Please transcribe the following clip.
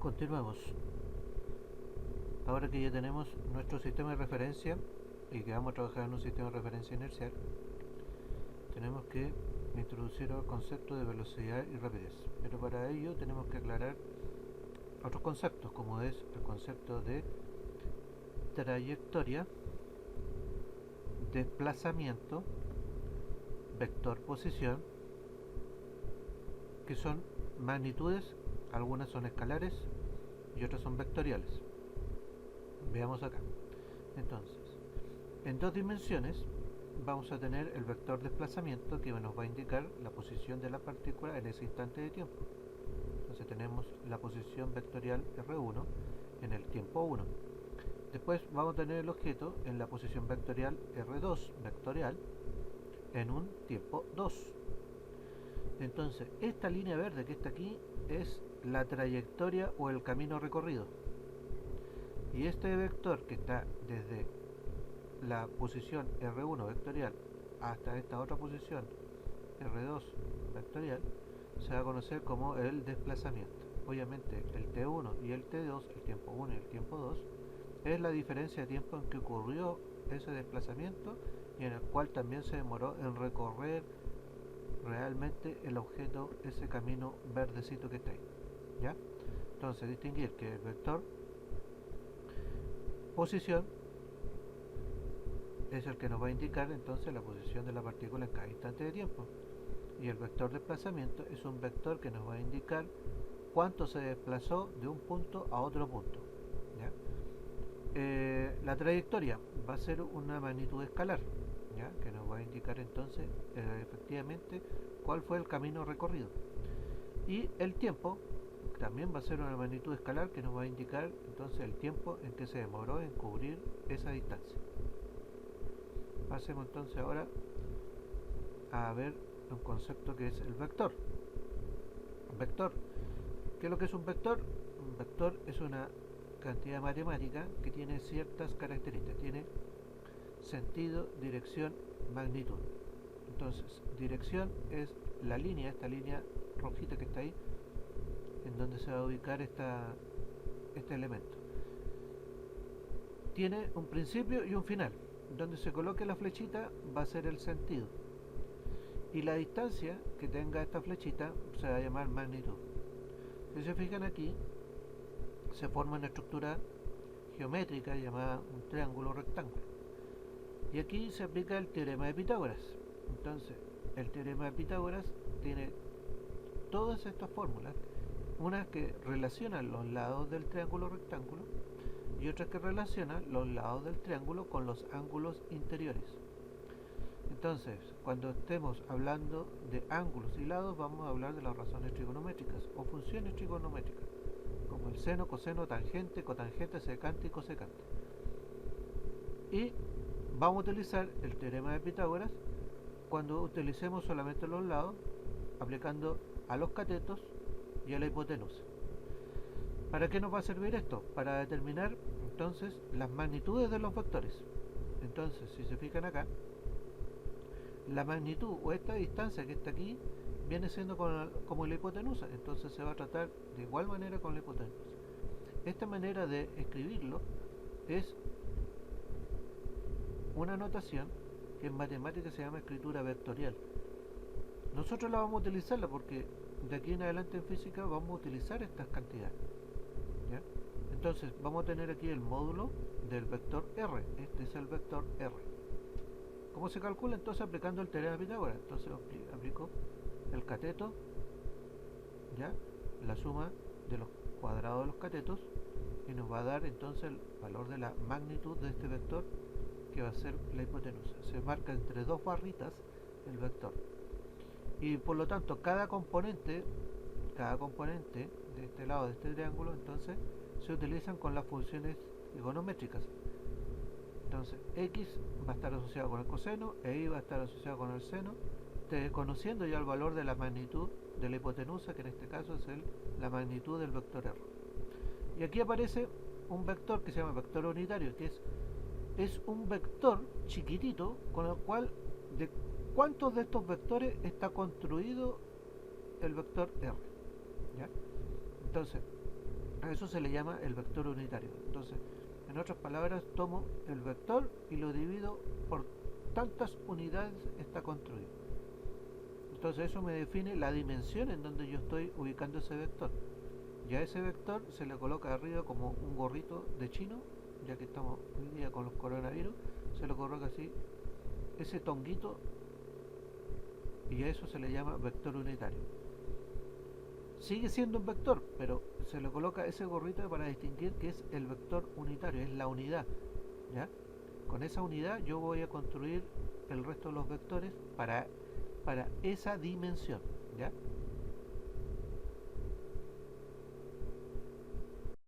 Continuamos. Ahora que ya tenemos nuestro sistema de referencia y que vamos a trabajar en un sistema de referencia inercial, tenemos que introducir el concepto de velocidad y rapidez. Pero para ello tenemos que aclarar otros conceptos, como es el concepto de trayectoria, desplazamiento, vector posición, que son magnitudes, algunas son escalares y otras son vectoriales. Veamos acá. Entonces, en dos dimensiones vamos a tener el vector desplazamiento que nos va a indicar la posición de la partícula en ese instante de tiempo. Entonces tenemos la posición vectorial R1 en el tiempo 1. Después vamos a tener el objeto en la posición vectorial R2 vectorial en un tiempo 2. Entonces, esta línea verde que está aquí es la trayectoria o el camino recorrido. Y este vector que está desde la posición R1 vectorial hasta esta otra posición R2 vectorial se va a conocer como el desplazamiento. Obviamente el T1 y el T2, el tiempo 1 y el tiempo 2, es la diferencia de tiempo en que ocurrió ese desplazamiento y en el cual también se demoró en recorrer realmente el objeto, ese camino verdecito que está ahí. ¿Ya? Entonces distinguir que el vector posición es el que nos va a indicar entonces la posición de la partícula en cada instante de tiempo, y el vector desplazamiento es un vector que nos va a indicar cuánto se desplazó de un punto a otro punto. ¿Ya? La trayectoria va a ser una magnitud escalar, ¿ya? Que nos va a indicar entonces efectivamente cuál fue el camino recorrido, y el tiempo también va a ser una magnitud escalar que nos va a indicar entonces el tiempo en que se demoró en cubrir esa distancia. Pasemos entonces ahora a ver un concepto que es el vector. Vector, ¿qué es lo que es un vector? Un vector es una cantidad matemática que tiene ciertas características, tiene sentido, dirección, magnitud. Entonces, dirección es la línea, esta línea rojita que está ahí, en donde se va a ubicar este elemento. Tiene un principio y un final. Donde se coloque la flechita va a ser el sentido. Y la distancia que tenga esta flechita se va a llamar magnitud. Si se fijan aquí, se forma una estructura geométrica llamada un triángulo rectángulo. Y aquí se aplica el teorema de Pitágoras. Entonces, el teorema de Pitágoras tiene todas estas fórmulas, unas que relacionan los lados del triángulo rectángulo y otras que relacionan los lados del triángulo con los ángulos interiores. Entonces, cuando estemos hablando de ángulos y lados, vamos a hablar de las razones trigonométricas o funciones trigonométricas, como el seno, coseno, tangente, cotangente, secante y cosecante. Y vamos a utilizar el teorema de Pitágoras cuando utilicemos solamente los lados, aplicando a los catetos y a la hipotenusa. ¿Para qué nos va a servir esto? Para determinar entonces las magnitudes de los vectores. Entonces, si se fijan acá, la magnitud o esta distancia que está aquí viene siendo como la hipotenusa, entonces se va a tratar de igual manera con la hipotenusa. Esta manera de escribirlo es una notación que en matemática se llama escritura vectorial. Nosotros la vamos a utilizarla porque de aquí en adelante en física vamos a utilizar estas cantidades. ¿Ya? Entonces vamos a tener aquí el módulo del vector R. Este es el vector R. ¿Cómo se calcula? Entonces aplicando el teorema de Pitágoras. Entonces aplico el cateto, ¿ya? La suma de los cuadrados de los catetos, y nos va a dar entonces el valor de la magnitud de este vector, que va a ser la hipotenusa. Se marca entre dos barritas el vector. Y por lo tanto cada componente de este lado de este triángulo entonces se utilizan con las funciones trigonométricas. Entonces x va a estar asociado con el coseno e y va a estar asociado con el seno, conociendo ya el valor de la magnitud de la hipotenusa, que en este caso es la magnitud del vector r. Y aquí aparece un vector que se llama vector unitario, que es un vector chiquitito con el cual de cuántos de estos vectores está construido el vector R. ¿Ya? Entonces, A eso se le llama el vector unitario. Entonces, en otras palabras, tomo el vector y lo divido por tantas unidades está construido. Entonces eso me define la dimensión en donde yo estoy ubicando ese vector. Ya ese vector se le coloca arriba como un gorrito de chino, ya que estamos hoy día con los coronavirus, se le coloca así ese tonguito y a eso se le llama vector unitario. Sigue siendo un vector, pero se le coloca ese gorrito para distinguir que es el vector unitario, es la unidad, ¿ya? Con esa unidad yo voy a construir el resto de los vectores para esa dimensión, ¿ya?